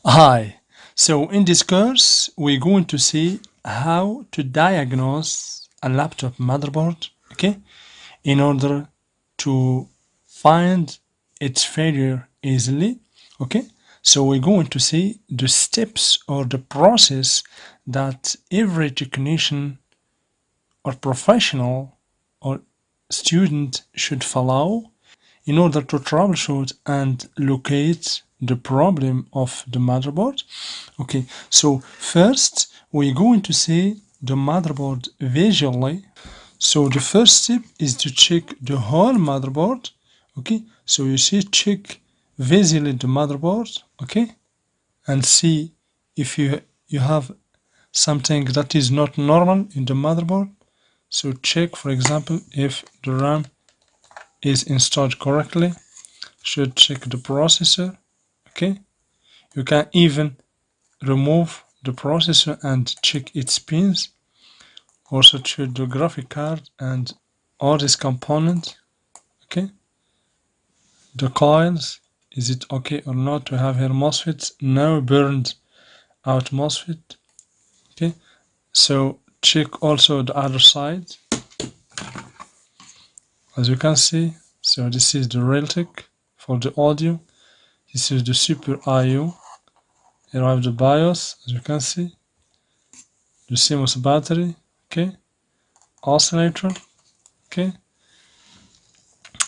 Hi, so in this course we're going to see how to diagnose a laptop motherboard, okay, in order to find its failure easily, okay. So we're going to see the steps or the process that every technician or professional or student should follow in order to troubleshoot and locate the problem of the motherboard. Okay, so first we're going to see the motherboard visually. So the first step is to check the whole motherboard. Okay, so you see, check visually the motherboard, okay, and see if you have something that is not normal in the motherboard. So check, for example, if the RAM is installed correctly. Should check the processor, okay. You can even remove the processor and check its pins. Also check the graphic card and all these components, okay. The coils, is it okay or not to have here MOSFETs? No burned out MOSFET, okay. So check also the other side. As you can see, so this is the Realtek for the audio. This is the Super IO. Here I have the BIOS, as you can see. The CMOS battery, okay. Oscillator, okay.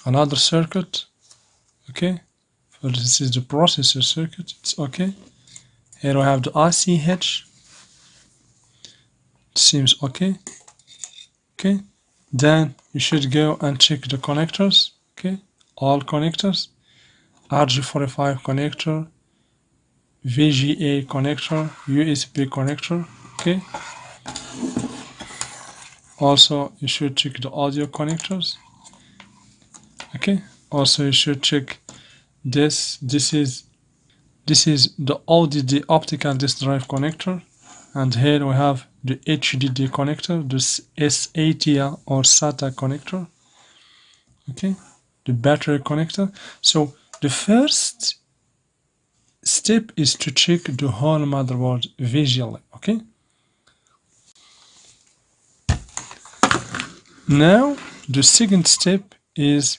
Another circuit, okay. So this is the processor circuit, it's okay. Here I have the ICH. It seems okay. Okay. Then you should go and check the connectors, okay. All connectors. RJ45 connector, VGA connector, USB connector, okay. Also you should check the audio connectors, okay. Also you should check this is the ODD optical disk drive connector, and here we have the HDD connector, this SATA or SATA connector, okay, the battery connector. So the first step is to check the whole motherboard visually, okay. Now the second step is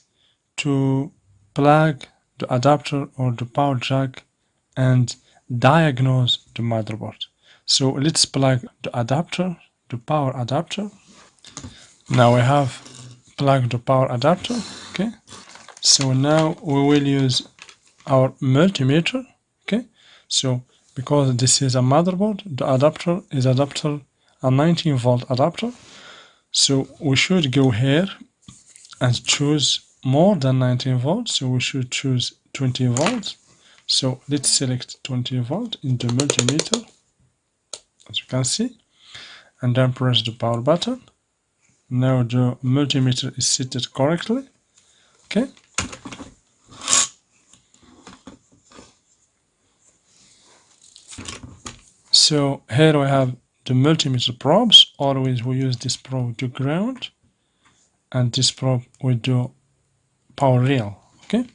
to plug the adapter or the power jack and diagnose the motherboard. So let's plug the adapter, the power adapter. Now we have plugged the power adapter, okay. So now we will use our multimeter, okay. So because this is a motherboard, the adapter is a 19 volt adapter. So we should go here and choose more than 19 volts. So we should choose 20 volts. So let's select 20 volt in the multimeter, as you can see, and then press the power button. Now the multimeter is set correctly, okay. So here we have the multimeter probes. Always we use this probe to ground, and this probe we do power rail, okay.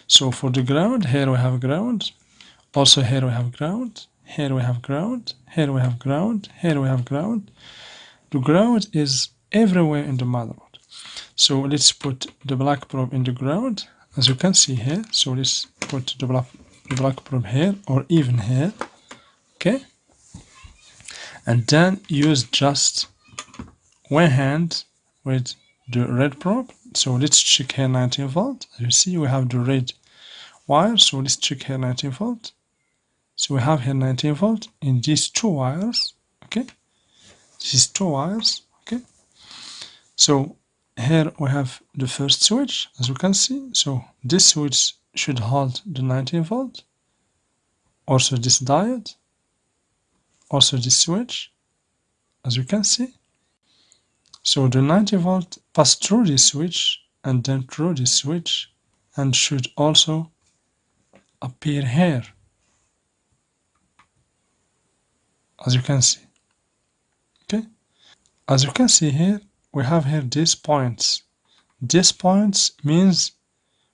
So for the ground, here we have ground. Also here we have ground. Here we have ground. Here we have ground. Here we have ground. The ground is everywhere in the motherboard. So let's put the black probe in the ground, as you can see here. So let's put the black probe here or even here, okay. And then use just one hand with the red probe. So let's check here 19 volt. As you see, we have the red wire. So let's check here 19 volt. So we have here 19 volt in these two wires, okay. This is two wires, okay. So here we have the first switch, as you can see. So this switch should hold the 19 volt. Also this diode. Also this switch, as you can see. So the 19 volt pass through this switch and then through this switch, and should also appear here, as you can see, okay. As you can see here, we have here these points. These points means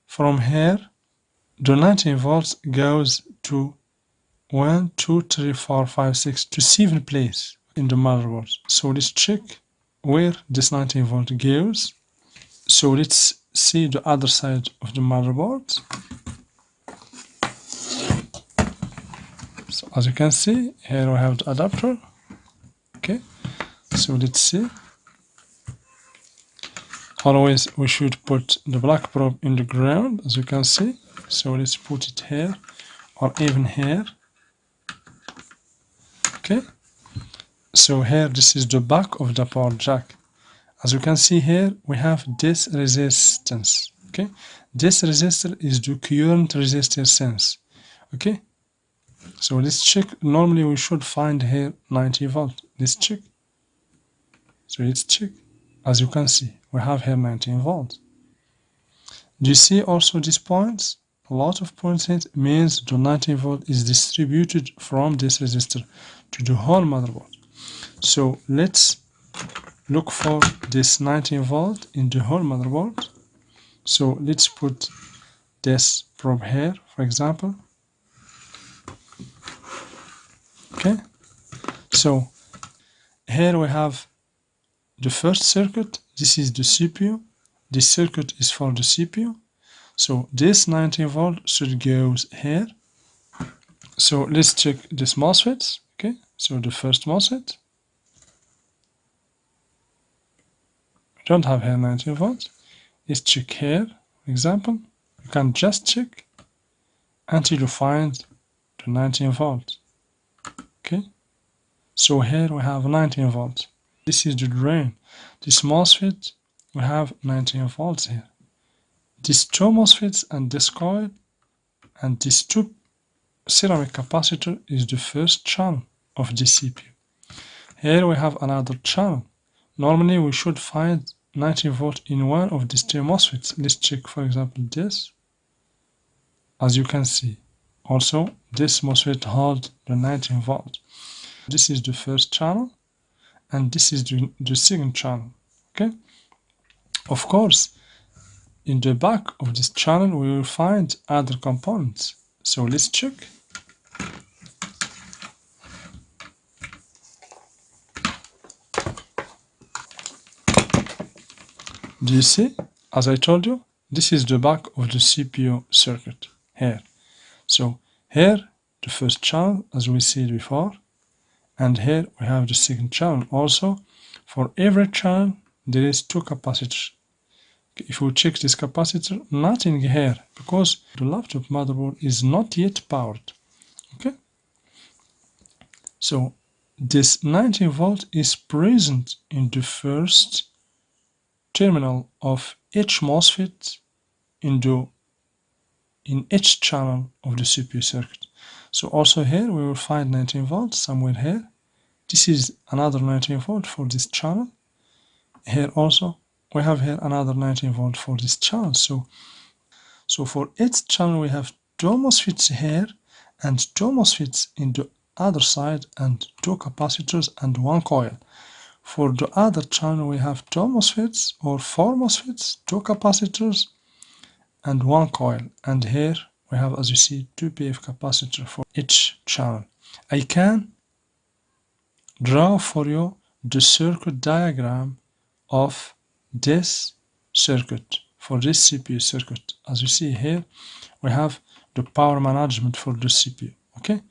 from here the 19 volts goes to 1 2 3 4 5 6 to 7 place in the motherboard. So let's check where this 19 volt goes. So let's see the other side of the motherboard. So as you can see, here we have the adapter. Okay, so let's see. Always we should put the black probe in the ground, as you can see. So let's put it here or even here. Okay, so here this is the back of the power jack. As you can see here, we have this resistance. Okay, this resistor is the current resistor sense. Okay, so let's check. Normally we should find here 90 volt. Let's check. So let's check. As you can see, we have here 19 volts. Do you see also these points? A lot of points here means the 19 volt is distributed from this resistor to the whole motherboard. So let's look for this 19 volt in the whole motherboard. So let's put this probe here, for example. Okay, so here we have the first circuit. This is the CPU. This circuit is for the CPU. So this 19 volt should go here. So let's check this MOSFET. Okay, so the first MOSFET. We don't have here 19 volts. Let's check here, for example. You can just check until you find the 19 volts. Okay, so here we have 19 volts. This is the drain. This MOSFET, we have 19 volts here. These two MOSFETs and this coil and these two ceramic capacitor is the first channel of the CPU. Here we have another channel. Normally we should find 19 volt in one of these two MOSFETs. Let's check, for example, this. As you can see, also this MOSFET holds the 19 volt. This is the first channel and this is the second channel. Okay, of course, in the back of this channel we will find other components. So let's check. Do you see? As I told you, this is the back of the CPU circuit here. So here the first channel, as we see before, and here we have the second channel. Also, for every channel there is two capacitors. If we check this capacitor, nothing here because the laptop motherboard is not yet powered. Okay, so this 19 volt is present in the first terminal of each MOSFET in each channel of the CPU circuit. So also here we will find 19 volts somewhere here. This is another 19 volt for this channel. Here also we have here another 19 volt for this channel. So for each channel we have two MOSFETs here and two MOSFETs in the other side and two capacitors and one coil. For the other channel we have two MOSFETs or four MOSFETs, two capacitors and one coil. And here we have, as you see, two PF capacitors for each channel. I can draw for you the circuit diagram of this circuit for this CPU circuit. As you see here, we have the power management for the CPU. Okay,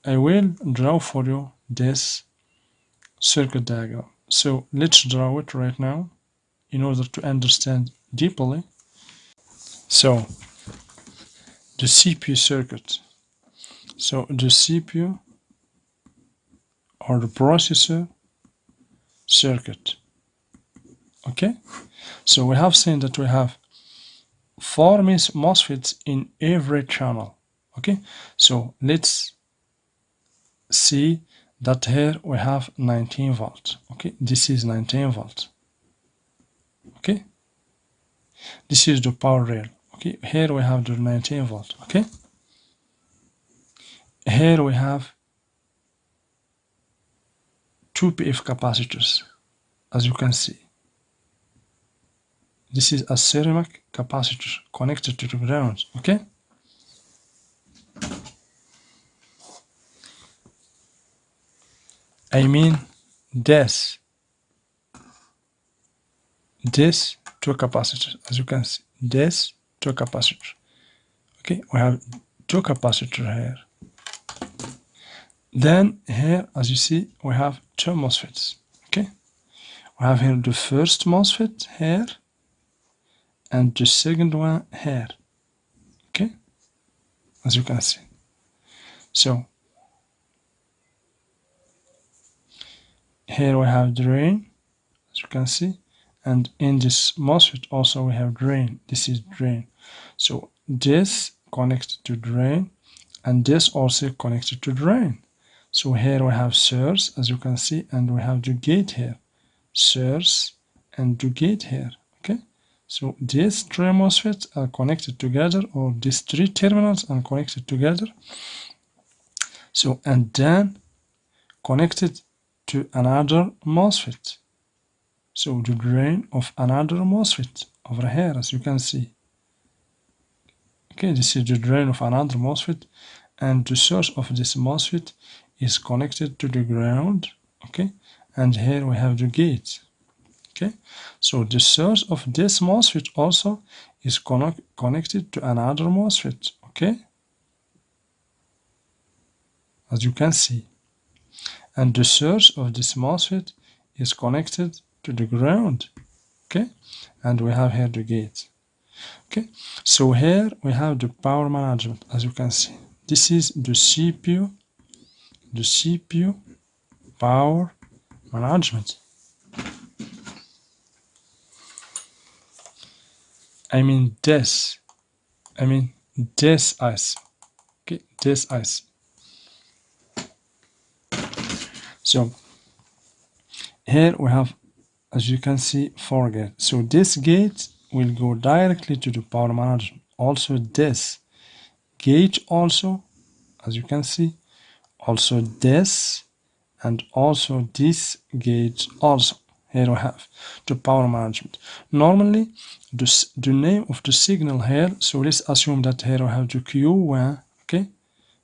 I will draw for you this circuit diagram. So let's draw it right now in order to understand deeply. So the CPU circuit. So the CPU or the processor circuit. Okay, so we have seen that we have 4 MOSFETs in every channel. Okay, so let's see that here we have 19 volts. Okay, this is 19 volts. Okay, this is the power rail. Okay, here we have the 19 volt. Okay, here we have two PF capacitors, as you can see. This is a ceramic capacitor connected to the ground. Okay, I mean this two capacitors, as you can see, this two capacitor. Okay, we have two capacitor here. Then here, as you see, we have two MOSFETs. Okay, we have here the first MOSFET here and the second one here. Okay, as you can see. So here we have drain, as you can see, and in this MOSFET also we have drain. This is drain. So this connected to drain and this also connected to drain. So here we have source, as you can see, and we have the gate here. Source and the gate here. Okay, so these three MOSFETs are connected together, or these three terminals are connected together. So and then connected to another MOSFET. So the drain of another MOSFET over here, as you can see. Okay, this is the drain of another MOSFET, and the source of this MOSFET is connected to the ground. Okay, and here we have the gate. Okay, so the source of this MOSFET also is connected to another MOSFET. Okay, as you can see, and the source of this MOSFET is connected to the ground. Okay, and we have here the gate. Okay, so here we have the power management, as you can see. This is the CPU power management. I mean this IC. Okay, this IC. So here we have, as you can see, 4 gates. So this gate will go directly to the power management. Also this gate also, as you can see, also this, and also this gate also. Here we have the power management. Normally the name of the signal here, so let's assume that here we have the Q1, okay,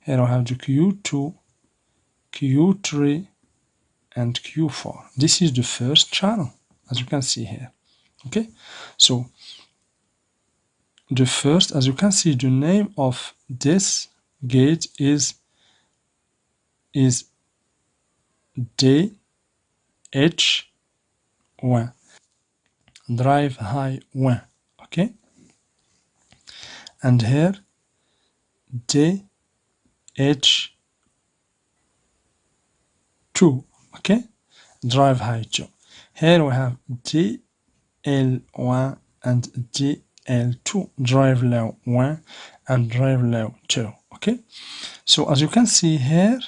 here we have the Q2, Q3 and Q4. This is the first channel, as you can see here. Okay, so the first, as you can see, the name of this gate is DH1, drive high 1. Okay, and here DH2, okay, drive high 2. Here we have DL1 and DL2, drive low 1 and drive low 2. Okay, so as you can see here,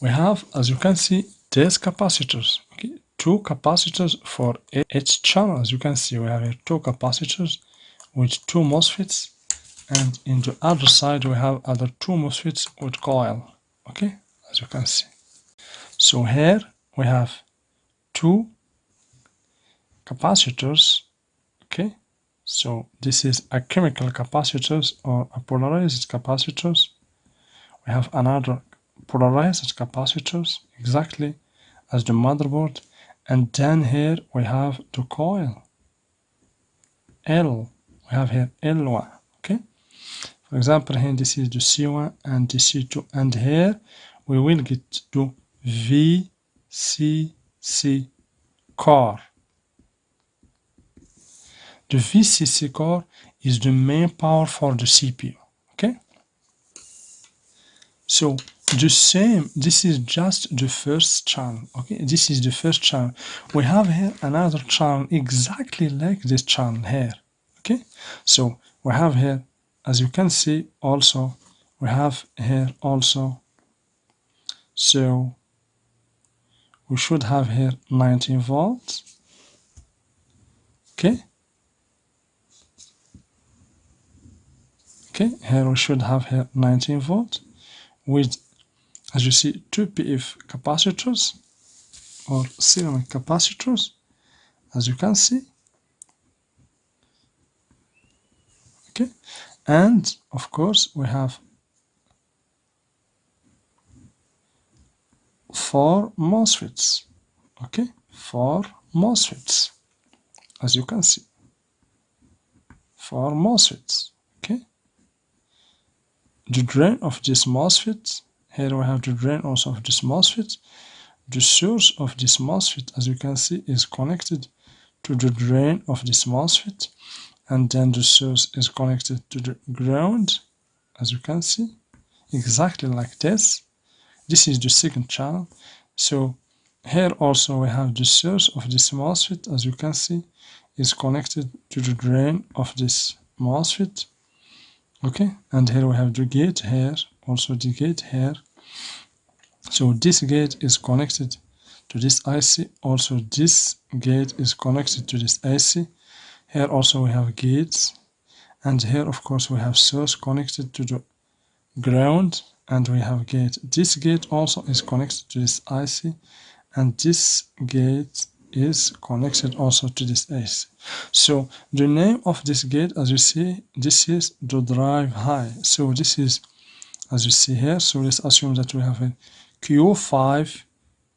we have, as you can see, these capacitors. Okay, two capacitors for each channel. As you can see, we have here two capacitors with two MOSFETs, and in the other side we have other two MOSFETs with coil. Okay, as you can see. So here we have two capacitors. Okay, so this is a chemical capacitors or a polarized capacitors. We have another polarized capacitors, exactly as the motherboard, and then here we have the coil L. We have here L1. Okay, for example, here this is the C1 and the C2, and here we will get to VCC core. The VCC core is the main power for the CPU. Okay, so the same, this is just the first channel. Okay, this is the first channel. We have here another channel exactly like this channel here. Okay, so we have here, as you can see, also we have here also, so we should have here 19 volts. Okay, okay, here we should have here 19 volts with, as you see, 2 PF capacitors or ceramic capacitors, as you can see. Okay, and of course we have 4 MOSFETs. Okay, 4 MOSFETs, as you can see, 4 MOSFETs. Okay, the drain of this MOSFET, here we have the drain also of this MOSFET. The source of this MOSFET, as you can see, is connected to the drain of this MOSFET, and then the source is connected to the ground, as you can see, exactly like this. This is the second channel. So here also we have the source of this MOSFET, as you can see, is connected to the drain of this MOSFET. Okay, and here we have the gate here, also the gate here. So this gate is connected to this IC, also this gate is connected to this IC. Here also we have gates, and here of course we have source connected to the ground, and we have gate. This gate also is connected to this IC, and this gate is connected also to this IC. So the name of this gate, as you see, this is the drive high. So this is, as you see here, so let's assume that we have a Q5,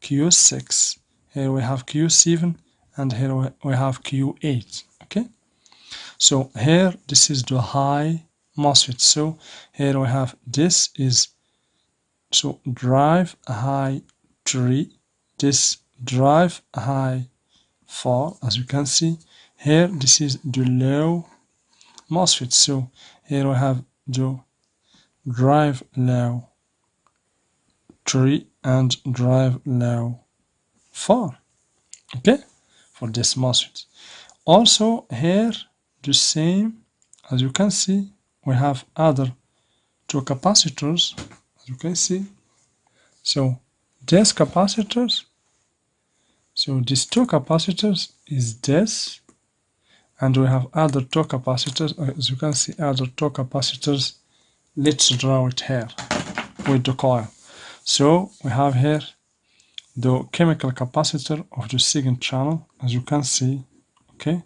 Q6, here we have Q7, and here we have Q8. Okay, so here this is the high MOSFET. So here we have, this is, so drive high 3, this drive high 4, as you can see. Here this is the low MOSFET. So here we have the drive low 3 and drive low 4. Okay, for this MOSFET. Also here the same, as you can see, we have other 2 capacitors, as you can see. So these capacitors, so these 2 capacitors is this, and we have other 2 capacitors, as you can see, other 2 capacitors. Let's draw it here with the coil. So we have here the chemical capacitor of the second channel, as you can see, okay,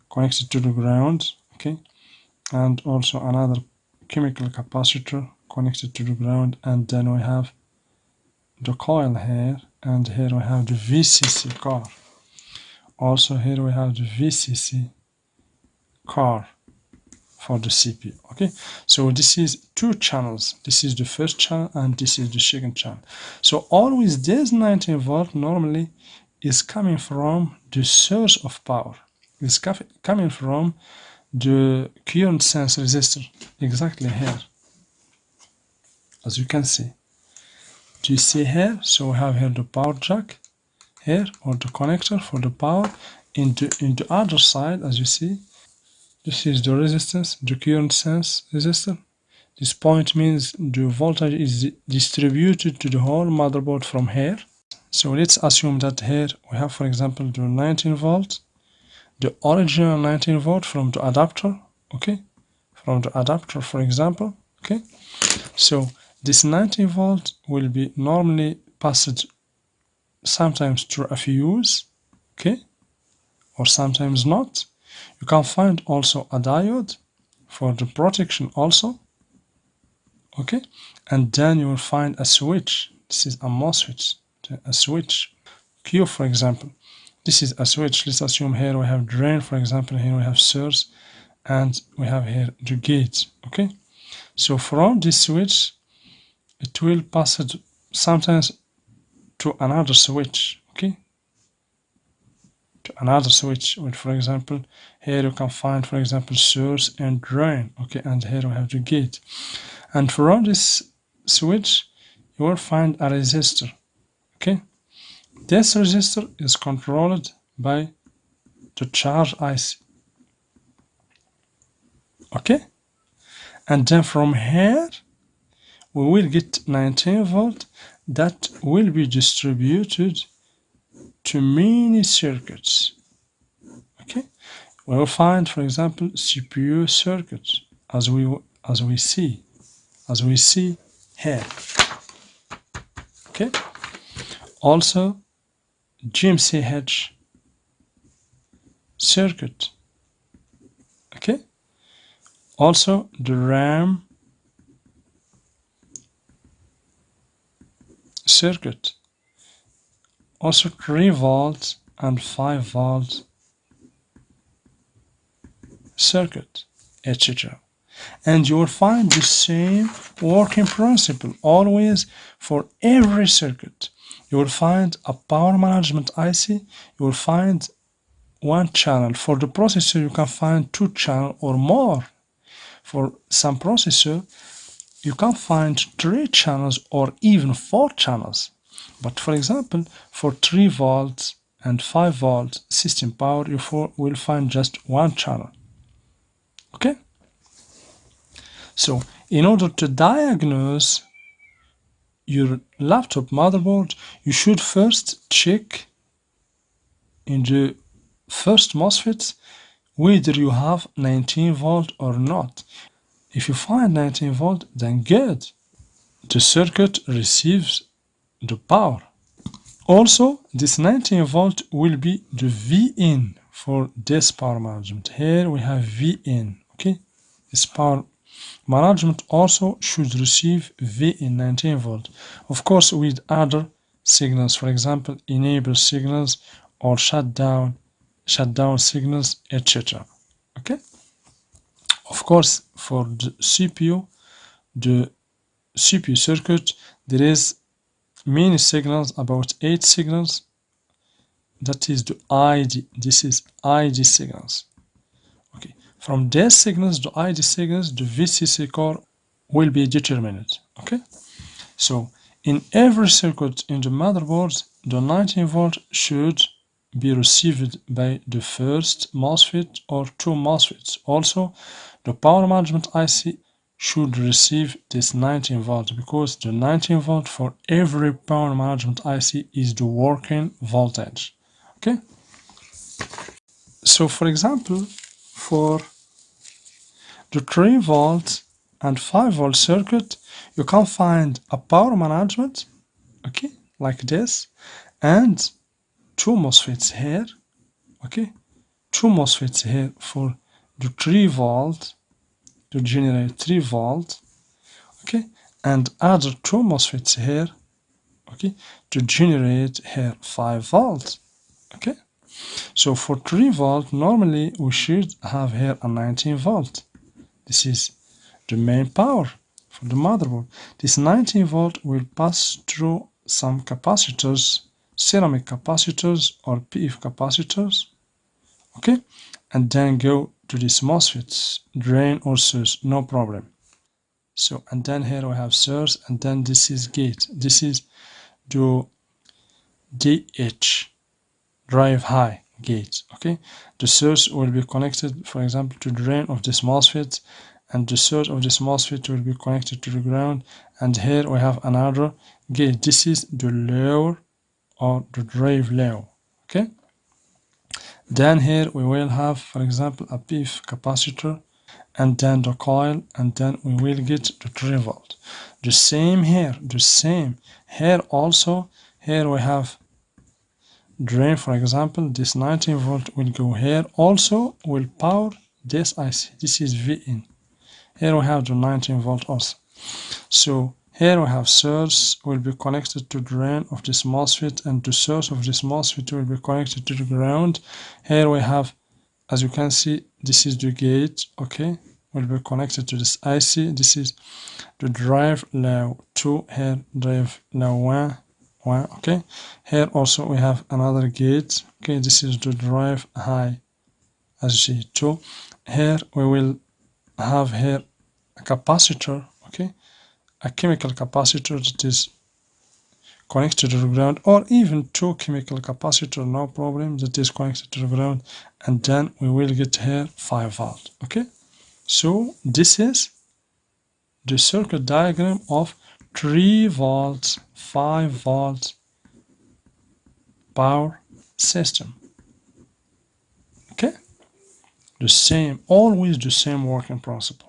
connected to the ground, okay, and also another chemical capacitor connected to the ground, and then we have the coil here, and here we have the VCC car. Also here we have the VCC car for the CPU. Okay, so this is 2 channels. This is the first channel and this is the second channel. So always this 19 volt normally is coming from the source of power. It's coming from the current sense resistor, exactly here, as you can see. Do you see here? So we have here the power jack here, or the connector for the power. In the other side, as you see, this is the resistance, the current sense resistor. This point means the voltage is distributed to the whole motherboard from here. So let's assume that here we have, for example, the 19 volt, the original 19 volt from the adapter, okay, from the adapter, for example, okay. So this 19 volt will be normally passed sometimes through a fuse, okay, or sometimes not. You can find also a diode for the protection also, okay, and then you will find a switch. This is a MOSFET, a switch. Q, for example, this is a switch. Let's assume here we have drain, for example, here we have source, and we have here the gate, okay. So from this switch it will pass it sometimes to another switch, okay, to another switch, with, for example, here you can find, for example, source and drain, okay, and here we have the gate. And from this switch you will find a resistor, okay. This resistor is controlled by the charge IC, okay, and then from here we will get 19 volt that will be distributed to many circuits, okay. We will find, for example, CPU circuits, as we see here, okay. Also GMCH circuit, okay. Also the RAM circuit, also 3 volt and 5 volt circuit, etc. And you will find the same working principle always for every circuit. You will find a power management IC, you will find one channel. For the processor, you can find 2 channels or more. For some processor, you can find 3 channels or even 4 channels. But for example, for 3 volts and 5 volt system power, you will find just 1 channel. Okay? So, in order to diagnose your laptop motherboard, you should first check in the first MOSFET whether you have 19 volt or not. If you find 19 volt, then good. The circuit receives the power. Also, this 19 volt will be the Vin for this power management. Here we have Vin, okay? This power management also should receive Vin 19 volt. Of course, with other signals, for example, enable signals or shutdown signals, etc. Okay? Of course, for the CPU circuit, there is many signals, about 8 signals. That is the ID. This is ID signals. Okay. From these signals, the ID signals, the VCC core will be determined. Okay. So in every circuit in the motherboard, the 19 volt should be received by the first MOSFET or 2 MOSFETs. Also, the power management IC should receive this 19 volt because the 19 volt for every power management IC is the working voltage. Okay? So for example, for the 3 volt and 5 volt circuit, you can find a power management, okay, like this, and 2 MOSFETs here, okay, 2 MOSFETs here for the 3 volt to generate 3 volt, okay, and other 2 MOSFETs here, okay, to generate here 5 volt, okay. So for 3 volt, normally we should have here a 19 volt. This is the main power for the motherboard. This 19 volt will pass through some capacitors, ceramic capacitors or PF capacitors, okay, and then go to this MOSFETs, drain or source, no problem. So, and then here we have source, and then this is gate. This is the DH, drive high gate, okay. The source will be connected, for example, to drain of this MOSFET, and the source of this MOSFET will be connected to the ground, and here we have another gate. This is the lower or the drive low, okay. Then here we will have, for example, a PF capacitor, and then the coil, and then we will get the 3 volt. The same here, the same here also. Here we have drain, for example, this 19 volt will go here, also will power this IC. This is Vin. Here we have the 19 volt also. So here we have source will be connected to drain of this MOSFET, and the source of this MOSFET will be connected to the ground. Here we have, as you can see, this is the gate, okay, will be connected to this IC. This is the drive low 2, here drive low 1, okay. Here also we have another gate, okay, this is the drive high, as you see, 2. Here we will have here a capacitor, okay, a chemical capacitor that is connected to the ground, or even 2 chemical capacitor, no problem, that is connected to the ground, and then we will get here 5 volt, okay. So this is the circuit diagram of 3 volts 5 volt power system, okay. The same, always the same working principle.